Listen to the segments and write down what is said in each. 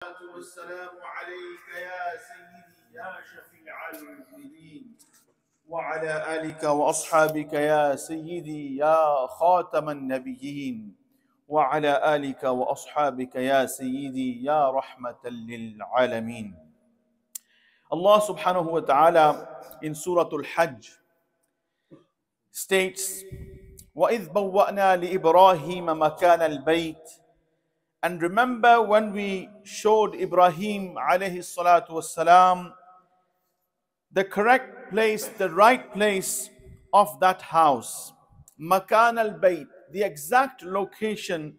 والسلام عليك يا سيدي يا شفيع المذنبين وعلى آلك وأصحابك يا سيدي يا خاتم النبيين وعلى آلك وأصحابك يا سيدي يا رحمة للعالمين. Allah subhanahu wa ta'ala in Surah Al-Hajj states, وَإِذْ بَوَّأْنَا لِإِبْرَاهِيمَ مَكَانَ الْبَيْتِ. And remember when we showed Ibrahim alayhi salatu wassalam the correct place, the right place of that house. Makan al-Bayt, the exact location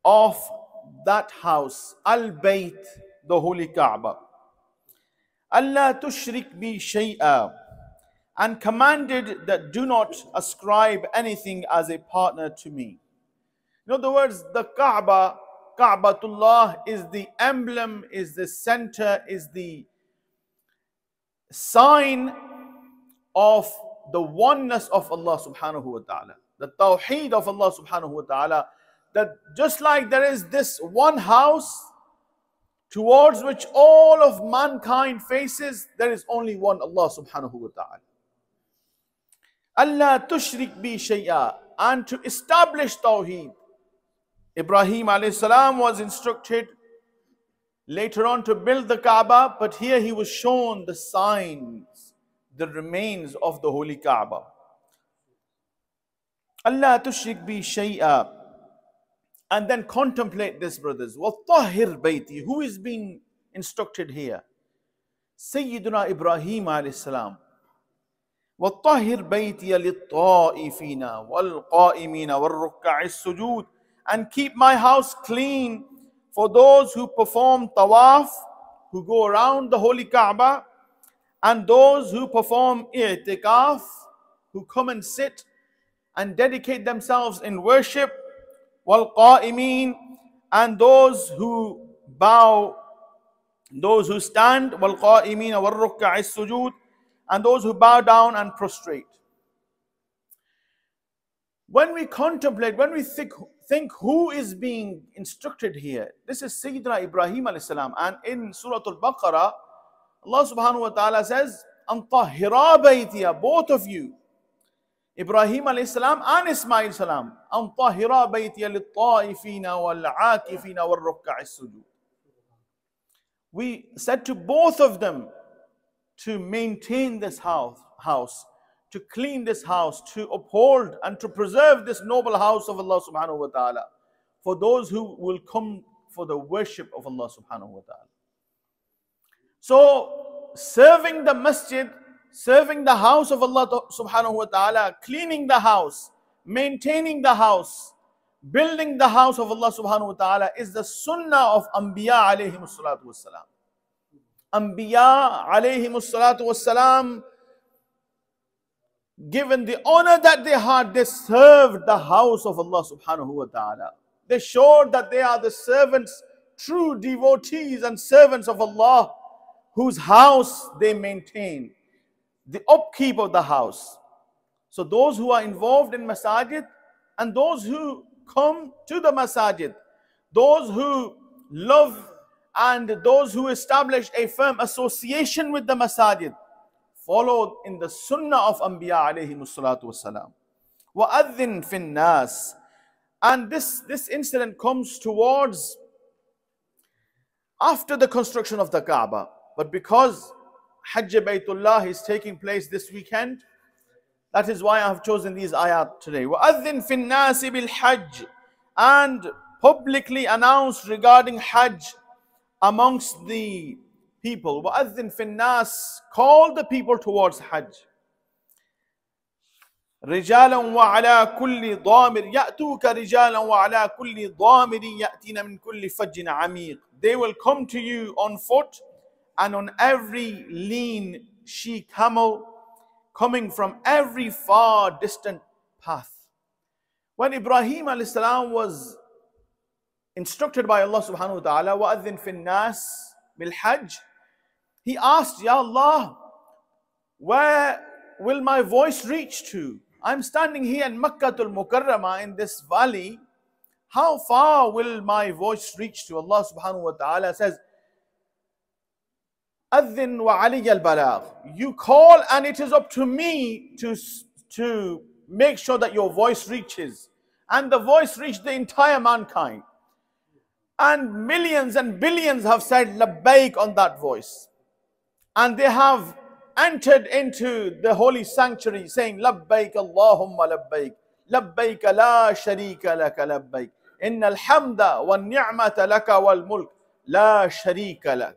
of that house. Al-Bayt, the Holy Kaaba. Allah tushrik bi shay'a, and commanded that do not ascribe anything as a partner to me. In other words, the Kaaba, Ka'batullah is the emblem, is the center, is the sign of the oneness of Allah subhanahu wa ta'ala. The tawheed of Allah subhanahu wa ta'ala. That just like there is this one house towards which all of mankind faces, there is only one Allah subhanahu wa ta'ala. Allah tushrik bi shay'a, and to establish tawheed. Ibrahim alayhi salam was instructed later on to build the Kaaba, but here he was shown the signs, the remains of the Holy Kaaba. Allah tushrik bi shay'a. And then contemplate this, brothers. وَطَّهِّرْ بَيْتِي. Who is being instructed here? Sayyiduna Ibrahim alayhi salam. وَطَّهِّرْ بَيْتِيَ لِلطَّائِفِينَ وَالْقَائِمِينَ وَالرُّكَّعِ السُّجُودِ. And keep my house clean for those who perform tawaf, who go around the Holy Kaaba, and those who perform i'tikaf, who come and sit and dedicate themselves in worship. وَالْقَائِمِينَ, and those who bow, those who stand. وَالْقَائِمِينَ وَالرُّكَّعِ السُّجُودِ, and those who bow down and prostrate. When we contemplate, when we think who is being instructed here, this is Sayyidina Ibrahim alayhi salam. And in Surah Al-Baqarah, Allah subhanahu wa ta'ala says, أَن طَهِّرَا بَيْتِيَ, both of you, Ibrahim alayhi salam and Ismail salam, أَن طَهِّرَا بَيْتِيَ لِلطَّائِفِينَ وَالْعَاكِفِينَ وَالرُّكَّعِ السُّجُودِ. We said to both of them to maintain this house, to clean this house, to uphold and to preserve this noble house of Allah subhanahu wa ta'ala, for those who will come for the worship of Allah subhanahu wa ta'ala. So, serving the masjid, serving the house of Allah subhanahu wa ta'ala, cleaning the house, maintaining the house, building the house of Allah subhanahu wa ta'ala is the sunnah of Anbiya alayhimu salatu wassalam. Anbiya alayhimu salatu wassalam, given the honor that they had, they served the house of Allah subhanahu wa ta'ala. They showed that they are the servants, true devotees and servants of Allah, whose house they maintain, the upkeep of the house. So those who are involved in masajid and those who come to the masajid, those who love and those who establish a firm association with the masajid, followed in the sunnah of Anbiya alayhimu salatu wassalam. وَأَذِّن فِي النَّاسِ. And this incident comes towards after the construction of the Kaaba. But because Hajj Baytullah is taking place this weekend, that is why I have chosen these ayat today. وَأَذِّن فِي النَّاسِ بِالْحَجِّ. And publicly announced regarding Hajj amongst the people. وَأَذِّن فِي النَّاسِ. Call the people towards Hajj. رِجَالًا وَعَلَى كُلِّ ضَامِرٍ يَأْتُوكَ رِجَالًا وَعَلَى كُلِّ ضَامِرٍ يَأْتِينَ مِنْ كُلِّ فَجٍّ عَمِيقٍ. They will come to you on foot and on every lean she-camel, coming from every far distant path. When Ibrahim alayhi salam was instructed by Allah subhanahu wa ta'ala, وَأَذِّن فِي النَّاسِ بِالْحَجِّ, he asked, Ya Allah, where will my voice reach to? I'm standing here in Makkah al-Mukarramah in this valley. How far will my voice reach to? Allah subhanahu wa ta'ala says, أذن وعلي البلاغ. You call and it is up to me to make sure that your voice reaches. And the voice reached the entire mankind. And millions and billions have said labbaik on that voice. And they have entered into the holy sanctuary saying labbaik Allahumma labbaik. Labbaik la sharika laka labbaik. Inna alhamda wa ni'mata laka wal mulk la sharika lak.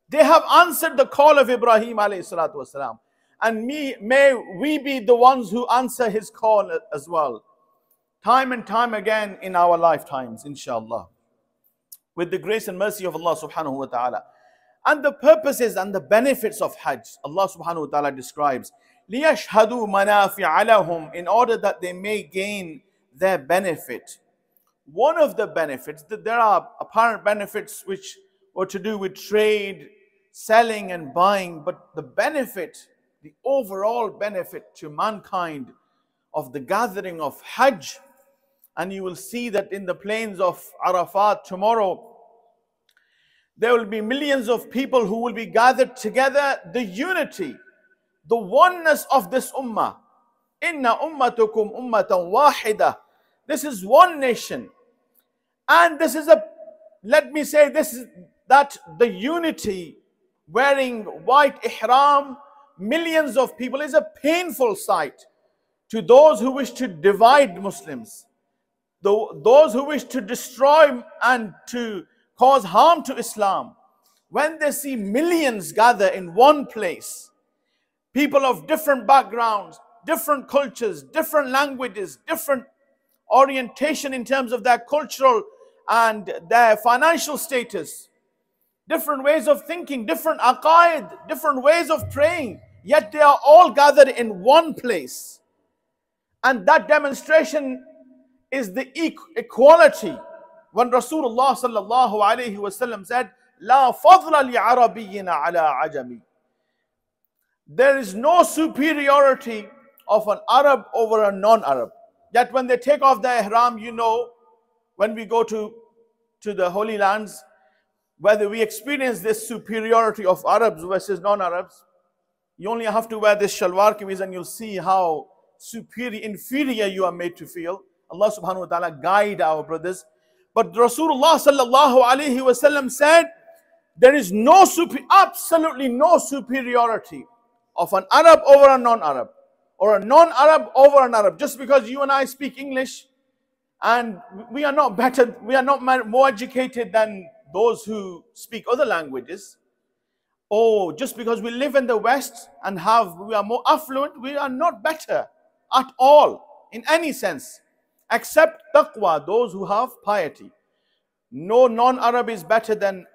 They have answered the call of Ibrahim alayhi salatu wasalam. And may we be the ones who answer his call as well. Time and time again in our lifetimes, inshallah. With the grace and mercy of Allah subhanahu wa ta'ala. And the purposes and the benefits of Hajj, Allah subhanahu wa ta'ala describes, لِيَشْهَدُوا مَنَافِعَ لَهُمْ, in order that they may gain their benefit. One of the benefits, there are apparent benefits which were to do with trade, selling and buying, but the benefit, the overall benefit to mankind of the gathering of Hajj, and you will see that in the plains of Arafat tomorrow, there will be millions of people who will be gathered together. The unity, the oneness of this ummah. Inna ummatukum ummatan wahida. This is one nation. And this is let me say this, that the unity, wearing white ihram, millions of people, is a painful sight to those who wish to divide Muslims. Those who wish to destroy and to cause harm to Islam. When they see millions gather in one place, people of different backgrounds, different cultures, different languages, different orientation in terms of their cultural and their financial status, different ways of thinking, different aqaid, different ways of praying, yet they are all gathered in one place. And that demonstration is the equality. When Rasulullah sallallahu alayhi wasallam said, "La fadla li arabiyyina ala ajami." There is no superiority of an Arab over a non-Arab. Yet when they take off their ihram, you know, when we go to the Holy Lands, whether we experience this superiority of Arabs versus non-Arabs, you only have to wear this shalwar kameez and you'll see how inferior you are made to feel. Allah subhanahu wa ta'ala guide our brothers. But Rasulullah sallallahu alayhi wasallam said, there is absolutely no superiority of an Arab over a non-Arab, or a non-Arab over an Arab. Just because you and I speak English, and we are not better, we are not more educated than those who speak other languages. Or just because we live in the West and we are more affluent, we are not better at all in any sense. Except taqwa, those who have piety. No non-Arab is better than,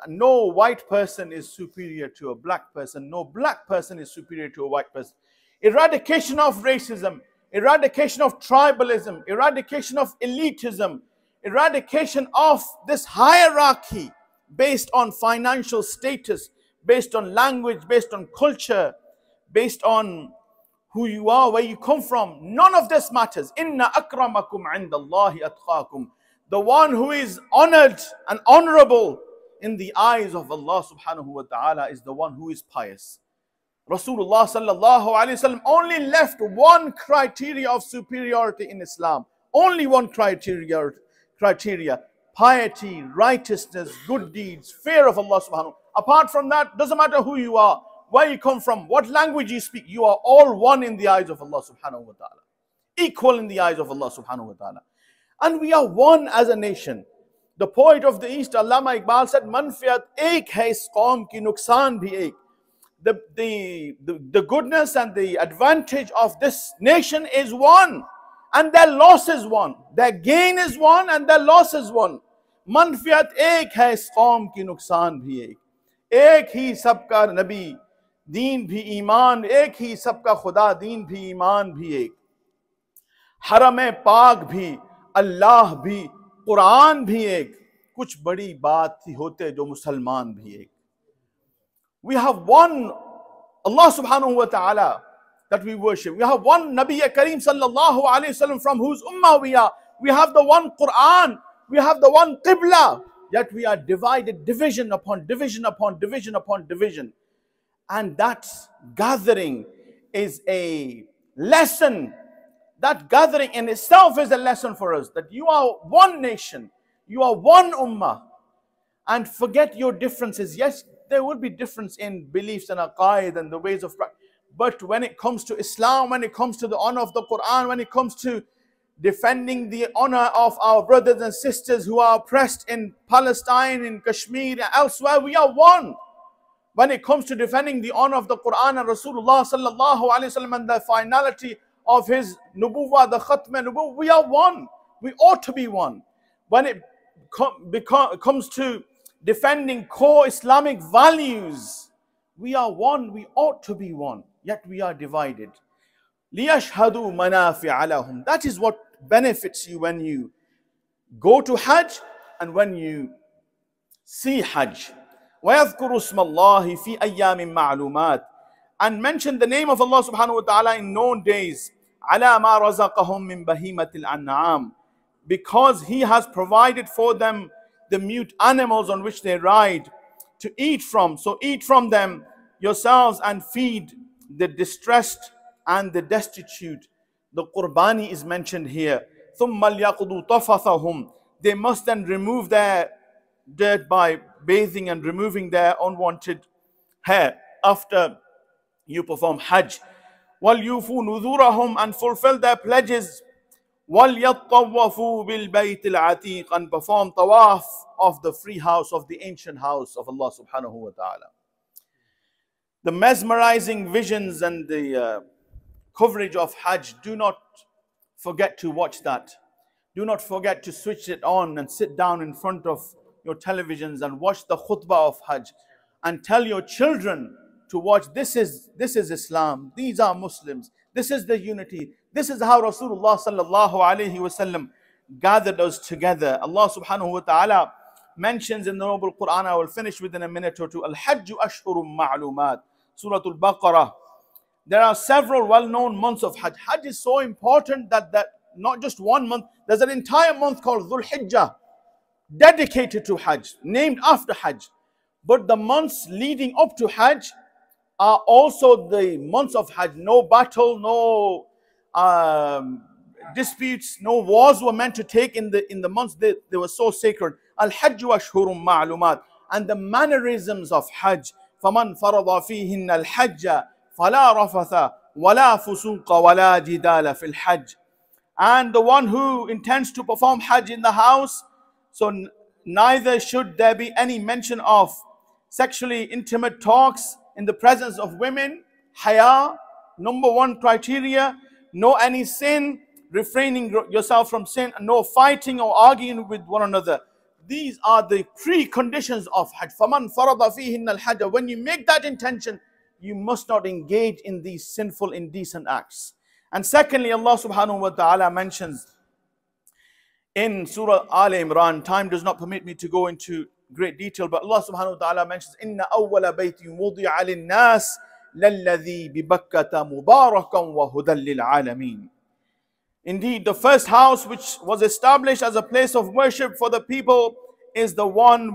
no white person is superior to a black person. No black person is superior to a white person. Eradication of racism, eradication of tribalism, eradication of elitism, eradication of this hierarchy based on financial status, based on language, based on culture, based on who you are, where you come from. None of this matters. Inna akramakum indallahi atqakum. The one who is honored and honorable in the eyes of Allah subhanahu wa ta'ala is the one who is pious. Rasulullah sallallahu alayhi wasallam only left one criteria of superiority in Islam. Only one criteria. Piety, righteousness, good deeds, fear of Allah subhanahu wa ta'ala. Apart from that, doesn't matter who you are, where you come from, what language you speak, you are all one in the eyes of Allah subhanahu wa ta'ala. Equal in the eyes of Allah subhanahu wa ta'ala. And we are one as a nation. The poet of the East, Allama Iqbal, said, "Manfiat ek hai is qaum ki nuksan bhi ek." The goodness and the advantage of this nation is one, and their loss is one. Their gain is one, and their loss is one. Manfiat ek hai is qaum ki nuksan bhi ek. Ek hi sabka nabi, deen bhi iman, ek hi sabka khuda, deen bhi iman bhi ek. Haram-e paak bhi, Allah bhi, Quran bhi ek. Kuch badi baat thi hote jo Musalman bhi ek. We have one Allah subhanahu wa ta'ala that we worship. We have one Nabi Kareem sallallahu alayhi wasallam from whose ummah we are. we have the one Quran, we have the one Qibla, yet we are divided, division upon division upon division upon division. And that gathering is a lesson. That gathering in itself is a lesson for us, that you are one nation, you are one ummah, and forget your differences. Yes, there will be difference in beliefs and aqaid and the ways of practice, but when it comes to Islam, when it comes to the honor of the Quran, when it comes to defending the honor of our brothers and sisters who are oppressed in Palestine, in Kashmir, and elsewhere, we are one. When it comes to defending the honor of the Quran and Rasulullah sallallahu alaihi wasallam and the finality of his nubuwwah, the khatm nubuwwah, we are one. We ought to be one. When it comes to defending core Islamic values, we are one. We ought to be one. Yet we are divided. لِيَشْهَدُوا مَنَافِعَ لَهُمْ. That is what benefits you when you go to Hajj and when you see Hajj. وَيَذْكُرُ اسْمَ اللَّهِ فِي أَيَّامٍ مَعْلُومَاتٍ. And mention the name of Allah subhanahu wa ta'ala in known days. عَلَى مَا رَزَقَهُمْ مِنْ بَهِيمَةِ الْأَنْعَامِ. Because He has provided for them the mute animals on which they ride to eat from. So eat from them yourselves and feed the distressed and the destitute. The qurbani is mentioned here. ثُمَّ لْيَقْضُوا طَفَثَهُمْ. They must then remove their dirt by bathing and removing their unwanted hair after you perform Hajj. وَلْيُوفُوا نُذُورَهُمْ. And fulfill their pledges. وَلْيَطَّوَّفُوا بِالْبَيْتِ الْعَتِيقِ. And perform tawaf of the free house, of the ancient house of Allah subhanahu wa ta'ala. The mesmerizing visions and the coverage of Hajj, do not forget to watch that. Do not forget to switch it on and sit down in front of your televisions and watch the khutbah of Hajj and tell your children to watch. This is Islam. These are Muslims. This is the unity. This is how Rasulullah sallallahu alaihi wasallam gathered us together. Allah subhanahu wa ta'ala mentions in the Noble Quran, I will finish within a minute or two, Al-Hajju Ashhurum Ma'lumat, Surah Al-Baqarah. There are several well-known months of Hajj. Hajj is so important that not just one month, there's an entire month called Dhul Hijjah, dedicated to Hajj, named after Hajj. But the months leading up to Hajj are also the months of Hajj. No battle, no disputes, no wars were meant to take in the months. They were so sacred. Al-Hajju Ashhurum Ma'lumat. And the mannerisms of Hajj. فَمَنْ فَرَضَ فِيهِنَّ الْحَجَّ فَلَا رَفَثَ وَلَا فُسُوقَ وَلَا جِدَالَ فِي الْحَجِّ. And the one who intends to perform Hajj in the house, so neither should there be any mention of sexually intimate talks in the presence of women. Haya, number one criteria. No any sin, refraining yourself from sin, and no fighting or arguing with one another. These are the preconditions of Hajj. فَمَنْ فَرَضَ فِيهِنَّ الْحَجَّ. When you make that intention, you must not engage in these sinful, indecent acts. And secondly, Allah subhanahu wa ta'ala mentions in Surah Al Imran, time does not permit me to go into great detail, but Allah subhanahu wa ta'ala mentions, إِنَّ أَوَّلَ بَيْتٍ وُضِعَ لِلنَّاسِ لَلَّذِي بِبَكَّةَ مُبَارَكًا وَهُدًى لِلْعَالَمِينَ. Indeed, the first house which was established as a place of worship for the people is the one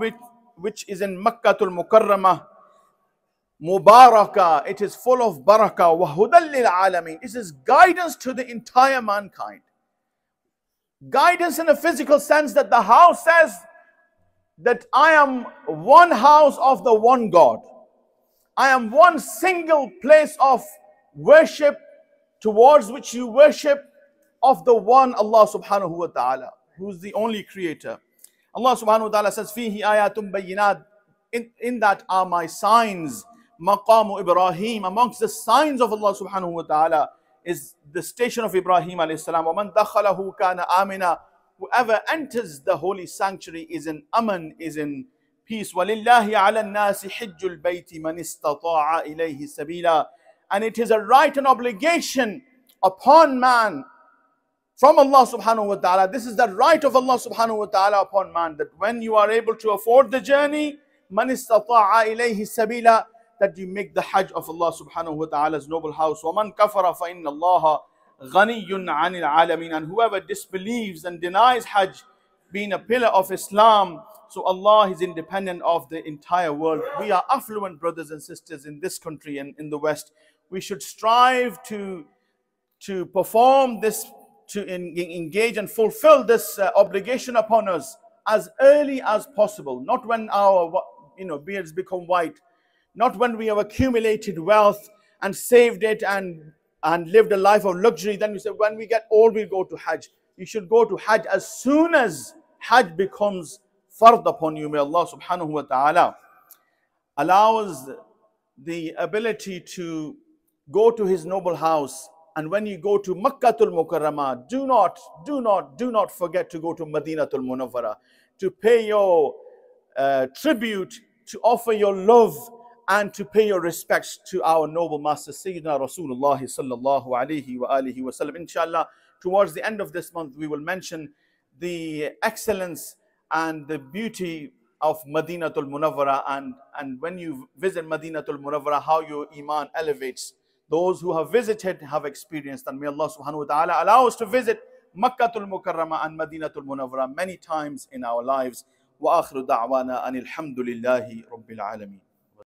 which is in Makkatul Mukarramah. Mubarakah, it is full of barakah. وَهُدًى لِلْعَالَمِينَ. It is guidance to the entire mankind. Guidance in a physical sense, that the house says that I am one house of the one God. I am one single place of worship towards which you worship of the one Allah subhanahu wa ta'ala, who is the only creator. Allah subhanahu wa ta'ala says, فِيهِ آيَاتٌ بَيِّنَاتٌ. In that are my signs. Maqamu Ibrahim. Amongst the signs of Allah subhanahu wa ta'ala is the station of Ibrahim alayhi salam. وَمَنْ دَخَلَهُ كَانَ آمِنًا. Whoever enters the holy sanctuary is in aman, is in peace. وَلِلَّهِ عَلَى النَّاسِ حِجُّ الْبَيْتِ مَنِ اسْتَطَاعَ إِلَيْهِ سَبِيلًا. And it is a right and obligation upon man from Allah subhanahu wa ta'ala. This is the right of Allah subhanahu wa ta'ala upon man, that when you are able to afford the journey, مَنِ اسْتَطَاعَ إِلَيْهِ سَبِيلًا, that you make the Hajj of Allah subhanahu wa ta'ala's noble house. وَمَنْ كَفَرَ فَإِنَّ اللَّهَ غَنِيٌّ عَنِ الْعَالَمِينَ. And whoever disbelieves and denies Hajj being a pillar of Islam, so Allah is independent of the entire world. We are affluent brothers and sisters in this country and in the West. We should strive to perform this, to engage and fulfill this obligation upon us as early as possible. Not when our beards become white, not when we have accumulated wealth and saved it and lived a life of luxury. Then we say, when we get old, we'll go to Hajj. You should go to Hajj as soon as Hajj becomes fard upon you. May Allah subhanahu wa ta'ala allow us the ability to go to His noble house. And when you go to Makkatul Mukarramah, do not forget to go to Madinatul Munawwara, to pay your tribute, to offer your love, and to pay your respects to our noble master Sayyidina Rasulullah sallallahu alayhi wa alihi wa sallam. Inshallah, towards the end of this month, we will mention the excellence and the beauty of Madinatul Munawwara, and when you visit Madinatul Munawwara, how your iman elevates. Those who have visited have experienced, and may Allah subhanahu wa ta'ala allow us to visit Makkatul Mukarramah and Madinatul Munawwara many times in our lives. Wa akhiru da'wana anil hamdulillahi rabbil alameen.